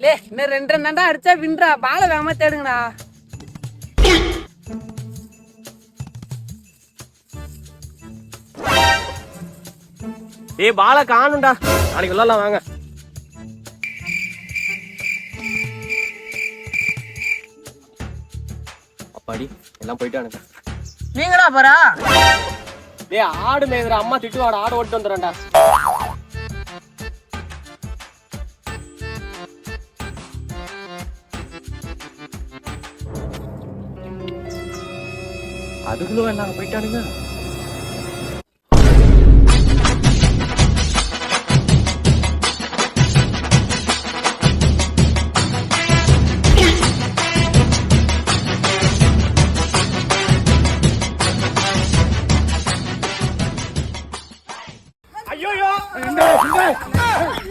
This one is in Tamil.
லே இன்னும் 2 அடிச்சா வின்றா. பாலை வேகமா தேடுங்கண்ணா. டேய் பாலை காணும்டா, நாளைக்கு விளையாடலாம் வாங்க. அப்பாடி எல்லாம் போயிட்டானுங்க. நீங்களா போறா? டேய் ஆடு மேய்துற அம்மா திட்டுவாடா, ஆடு ஓட்டு வந்துடுறேன்டா. அதுக்குள்ள நாங்க போயிட்டானுங்க.